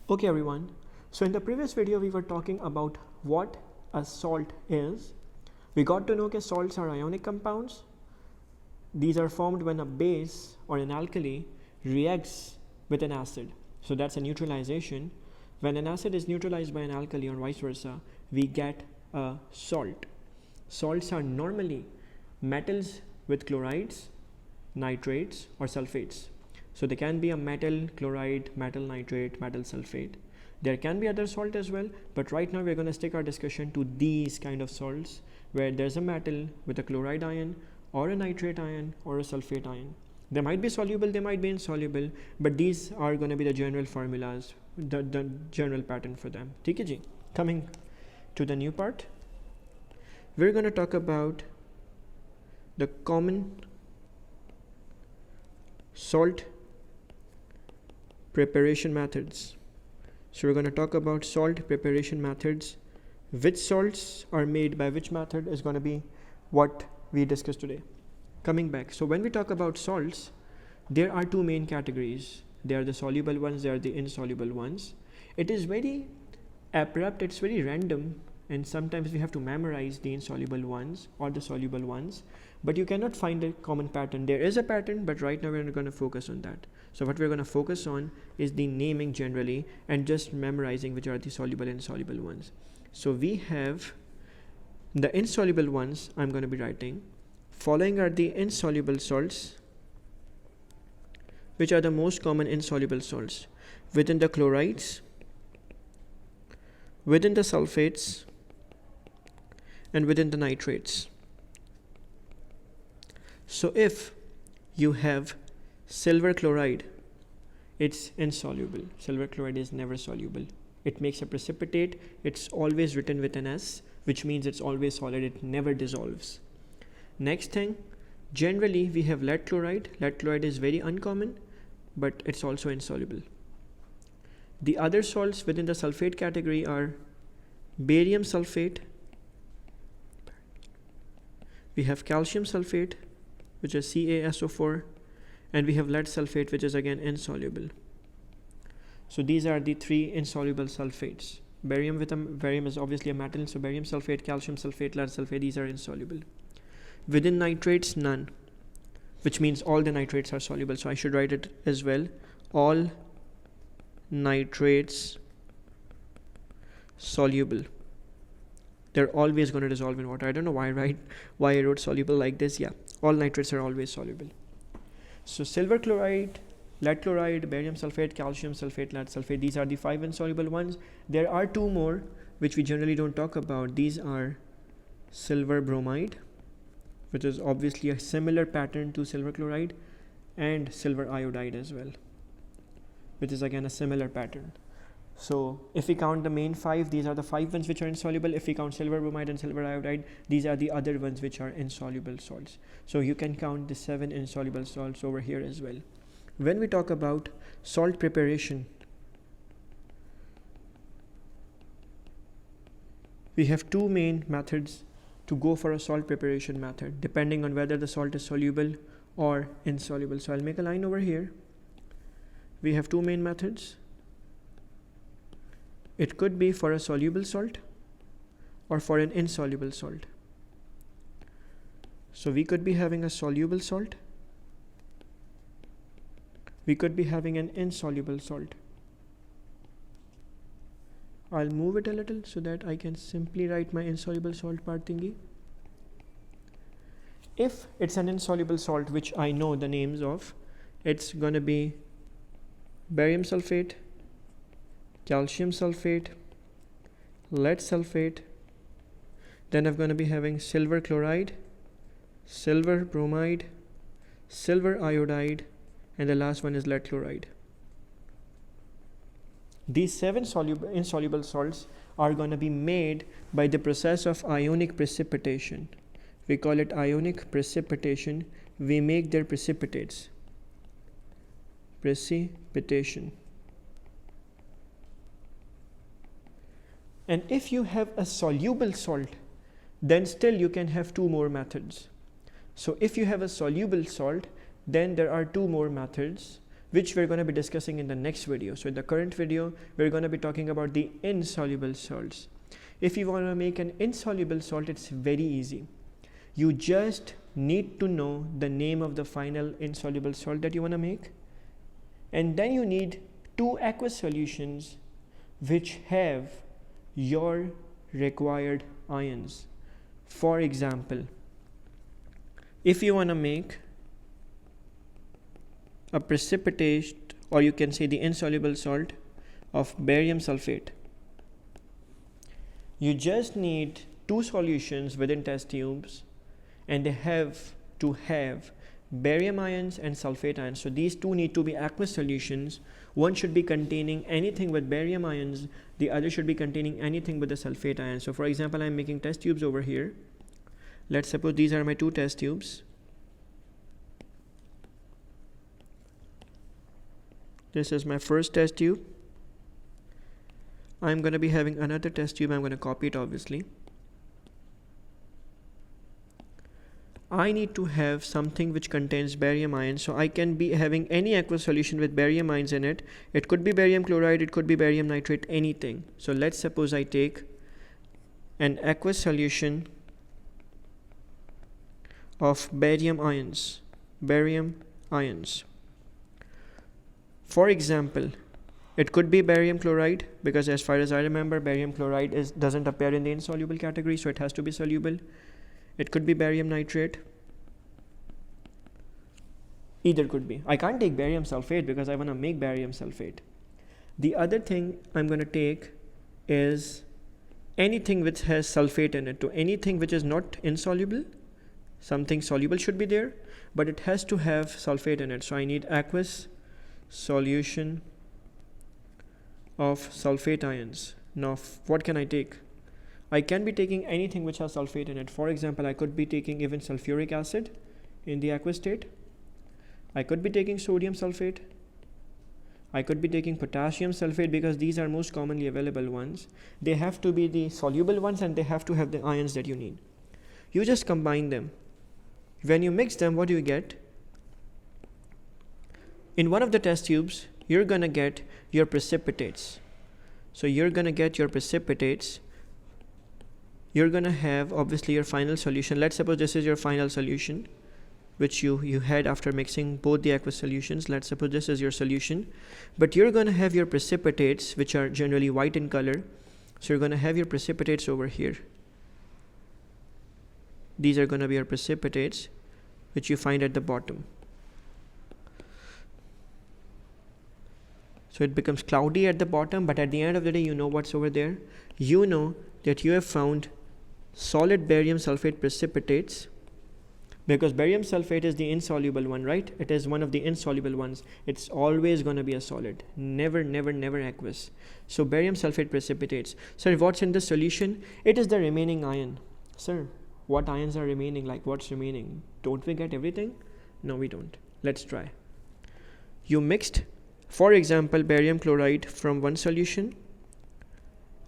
Okay everyone, so in the previous video we were talking about what a salt is. We got to know that salts are ionic compounds. These are formed when a base or an alkali reacts with an acid. So that's a neutralization. When an acid is neutralized by an alkali or vice versa, we get a salt. Salts are normally metals with chlorides, nitrates or sulfates. So there can be a metal chloride, metal nitrate, metal sulfate. There can be other salt as well, but right now we're going to stick our discussion to these kind of salts where there's a metal with a chloride ion or a nitrate ion or a sulfate ion. They might be soluble, they might be insoluble, but these are going to be the general formulas, the general pattern for them. ठीक है जी? Coming to the new part, we're going to talk about the common salt preparation methods. So we're going to talk about salt preparation methods. Which salts are made by which method is going to be what we discussed today. Coming back, so when we talk about salts, there are two main categories. They are the soluble ones, they are the insoluble ones. It is very abrupt, it's very random, and sometimes we have to memorize the insoluble ones or the soluble ones, but you cannot find a common pattern. There is a pattern, but right now we're not going to focus on that. So what we're going to focus on is the naming generally and just memorizing which are the soluble and insoluble ones. So we have the insoluble ones I'm going to be writing. Following are the insoluble salts, which are the most common insoluble salts within the chlorides, within the sulfates, and within the nitrates. So if you have silver chloride, it's insoluble. Silver chloride is never soluble. It makes a precipitate. It's always written with an S, which means it's always solid. It never dissolves. Next thing, generally we have lead chloride. Lead chloride is very uncommon, but it's also insoluble. The other salts within the sulfate category are barium sulfate, we have calcium sulfate, which is CaSO4, and we have lead sulfate, which is again insoluble. So these are the three insoluble sulfates. Barium is obviously a metal, so barium sulfate, calcium sulfate, lead sulfate, these are insoluble. Within nitrates, none, which means all the nitrates are soluble. So I should write it as well. All nitrates soluble. They're always going to dissolve in water. I don't know why I wrote soluble like this. Yeah, all nitrates are always soluble. So silver chloride, lead chloride, barium sulfate, calcium sulfate, lead sulfate, these are the 5 insoluble ones. There are 2 more which we generally don't talk about. These are silver bromide, which is obviously a similar pattern to silver chloride, and silver iodide as well, which is again a similar pattern. So if we count the main 5, these are the 5 ones which are insoluble. If we count silver bromide and silver iodide, these are the other ones which are insoluble salts. So you can count the 7 insoluble salts over here as well. When we talk about salt preparation, we have 2 main methods to go for a salt preparation method, depending on whether the salt is soluble or insoluble. So I'll make a line over here. We have 2 main methods. It could be for a soluble salt or for an insoluble salt. So we could be having a soluble salt. We could be having an insoluble salt. I'll move it a little so that I can simply write my insoluble salt part thingy. If it's an insoluble salt, which I know the names of, it's going to be barium sulfate, calcium sulfate, lead sulfate, then I'm going to be having silver chloride, silver bromide, silver iodide, and the last one is lead chloride. These 7 insoluble salts are going to be made by the process of ionic precipitation. We call it ionic precipitation. We make their precipitates. Precipitation. And if you have a soluble salt, then still you can have 2 more methods. So if you have a soluble salt, then there are 2 more methods. which we're going to be discussing in the next video. So in the current video, we're going to be talking about the insoluble salts. If you want to make an insoluble salt, it's very easy. You just need to know the name of the final insoluble salt that you want to make. And then you need 2 aqueous solutions which have your required ions. For example, if you want to make a precipitate, or you can say the insoluble salt of barium sulfate, you just need 2 solutions within test tubes, and they have to have barium ions and sulfate ions. So these 2 need to be aqueous solutions. One should be containing anything with barium ions, the other should be containing anything with the sulfate ions. So for example, I'm making test tubes over here. Let's suppose these are my 2 test tubes. This is my first test tube. I'm going to be having another test tube. I'm going to copy it obviously. I need to have something which contains barium ions, so I can be having any aqueous solution with barium ions in it. It could be barium chloride, it could be barium nitrate, anything. So let's suppose I take an aqueous solution of barium ions. For example, it could be barium chloride, because as far as I remember, barium chloride doesn't appear in the insoluble category, so it has to be soluble. It could be barium nitrate. Either could be. I can't take barium sulfate because I want to make barium sulfate. The other thing I'm going to take is anything which has sulfate in it. So anything which is not insoluble, something soluble should be there, but it has to have sulfate in it. So I need aqueous solution of sulfate ions. Now what can I take? I can be taking anything which has sulfate in it. For example, I could be taking even sulfuric acid in the aqueous state. I could be taking sodium sulfate. I could be taking potassium sulfate, because these are most commonly available ones. They have to be the soluble ones and they have to have the ions that you need. You just combine them. When you mix them, what do you get? In one of the test tubes, you're going to get your precipitates. So you're going to get your precipitates. You're going to have obviously your final solution. Let's suppose this is your final solution, which you had after mixing both the aqueous solutions. Let's suppose this is your solution, but you're going to have your precipitates, which are generally white in color. So you're going to have your precipitates over here. These are going to be your precipitates, which you find at the bottom. So it becomes cloudy at the bottom, but at the end of the day, you know what's over there. You know that you have found solid barium sulfate precipitates, because barium sulfate is the insoluble one, right? It is one of the insoluble ones. It's always going to be a solid, never aqueous. So barium sulfate precipitates. Sir, what's in the solution? It is the remaining ion. Sir, what ions are remaining? Like what's remaining? Don't we get everything? No, we don't. Let's try. You mixed, for example, barium chloride from one solution,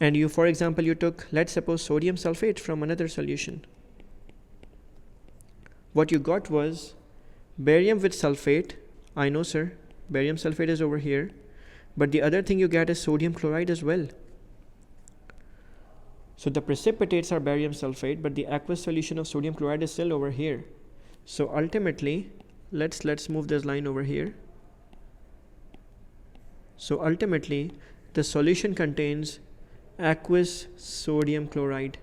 and you took, let's suppose, sodium sulfate from another solution. What you got was barium with sulfate. I know, sir, barium sulfate is over here, but the other thing you get is sodium chloride as well. So the precipitates are barium sulfate, but the aqueous solution of sodium chloride is still over here. So ultimately, let's move this line over here. So ultimately, the solution contains aqueous sodium chloride.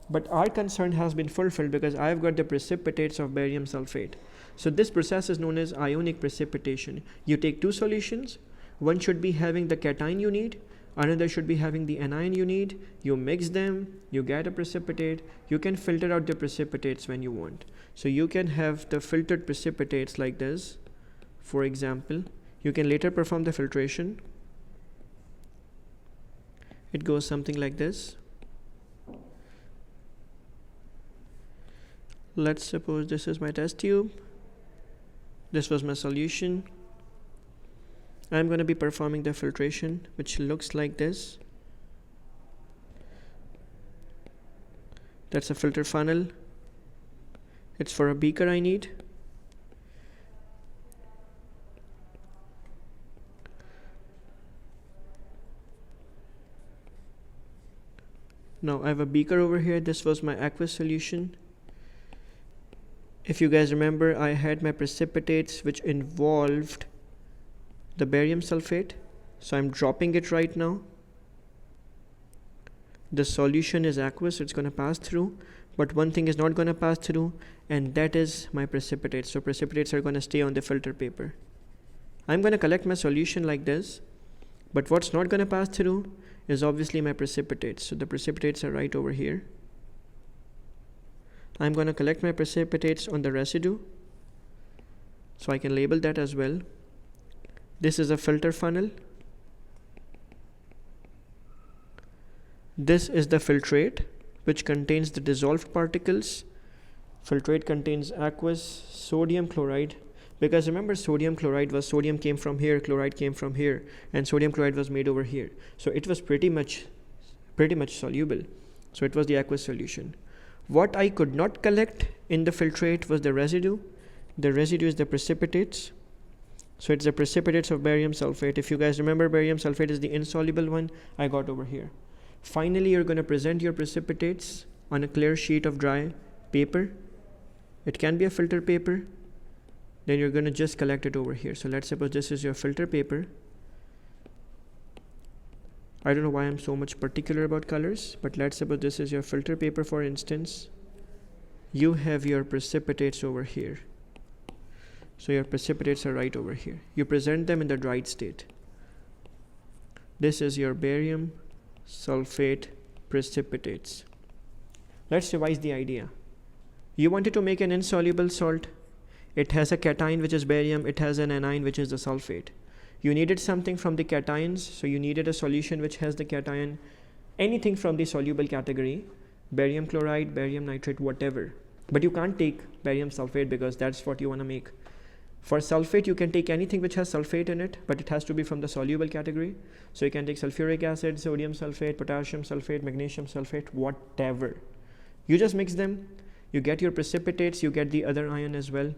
But our concern has been fulfilled because I've got the precipitates of barium sulfate. So this process is known as ionic precipitation. You take 2 solutions, one should be having the cation you need, another should be having the anion you need. You mix them, you get a precipitate. You can filter out the precipitates when you want. So you can have the filtered precipitates like this. For example, you can later perform the filtration. It goes something like this. Let's suppose this is my test tube. This was my solution. I'm going to be performing the filtration, which looks like this. That's a filter funnel. It's for a beaker I need. Now I have a beaker over here. This was my aqueous solution. If you guys remember, I had my precipitates which involved the barium sulfate. So I'm dropping it right now. The solution is aqueous, it's going to pass through, but one thing is not going to pass through, and that is my precipitates. So precipitates are going to stay on the filter paper. I'm going to collect my solution like this, but what's not going to pass through is obviously my precipitates. So the precipitates are right over here. I'm going to collect my precipitates on the residue, so I can label that as well. This is a filter funnel. This is the filtrate, which contains the dissolved particles. Filtrate contains aqueous sodium chloride, because remember, sodium chloride was, sodium came from here, chloride came from here, and sodium chloride was made over here. So it was pretty much soluble. So it was the aqueous solution. What I could not collect in the filtrate was the residue. The residue is the precipitates. So it's the precipitates of barium sulfate. If you guys remember, barium sulfate is the insoluble one I got over here. Finally, you're going to present your precipitates on a clear sheet of dry paper. It can be a filter paper. Then you're going to just collect it over here. So let's suppose this is your filter paper. I don't know why I'm so much particular about colors, but let's suppose this is your filter paper, for instance. You have your precipitates over here. So your precipitates are right over here. You present them in the dried state. This is your barium sulfate precipitates. Let's revise the idea. You wanted to make an insoluble salt. It has a cation, which is barium. It has an anion, which is the sulfate. You needed something from the cations, so you needed a solution which has the cation, anything from the soluble category, barium chloride, barium nitrate, whatever. But you can't take barium sulfate because that's what you want to make. For sulfate, you can take anything which has sulfate in it, but it has to be from the soluble category. So you can take sulfuric acid, sodium sulfate, potassium sulfate, magnesium sulfate, whatever. You just mix them, you get your precipitates, you get the other ion as well.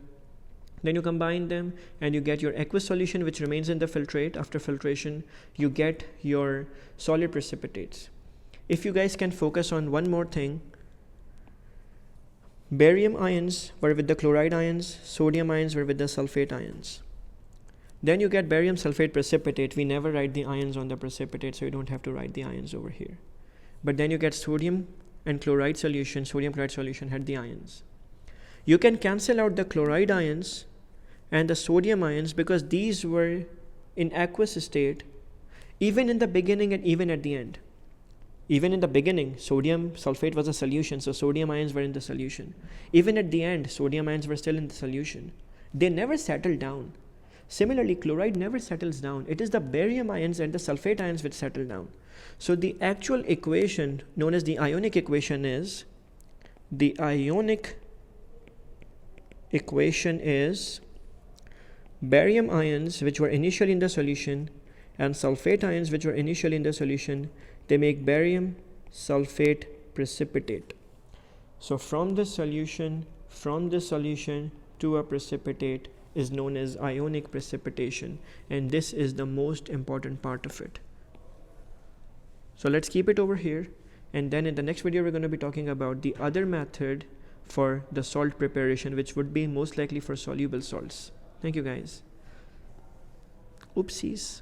Then you combine them and you get your aqueous solution, which remains in the filtrate. After filtration, you get your solid precipitates. If you guys can focus on one more thing, barium ions were with the chloride ions, sodium ions were with the sulfate ions. Then you get barium sulfate precipitate. We never write the ions on the precipitate, so you don't have to write the ions over here. But then you get sodium and chloride solution. Sodium chloride solution had the ions. You can cancel out the chloride ions and the sodium ions because these were in aqueous state even in the beginning and even at the end. Even in the beginning, sodium sulfate was a solution, so sodium ions were in the solution. Even at the end, sodium ions were still in the solution. They never settled down. Similarly, chloride never settles down. It is the barium ions and the sulfate ions which settle down. So the actual equation known as the ionic equation is, barium ions which were initially in the solution and sulfate ions which were initially in the solution, they make barium sulfate precipitate. So from this solution to a precipitate is known as ionic precipitation, and this is the most important part of it. So let's keep it over here, and then in the next video we're going to be talking about the other method for the salt preparation, which would be most likely for soluble salts. Thank you guys. Oopsies.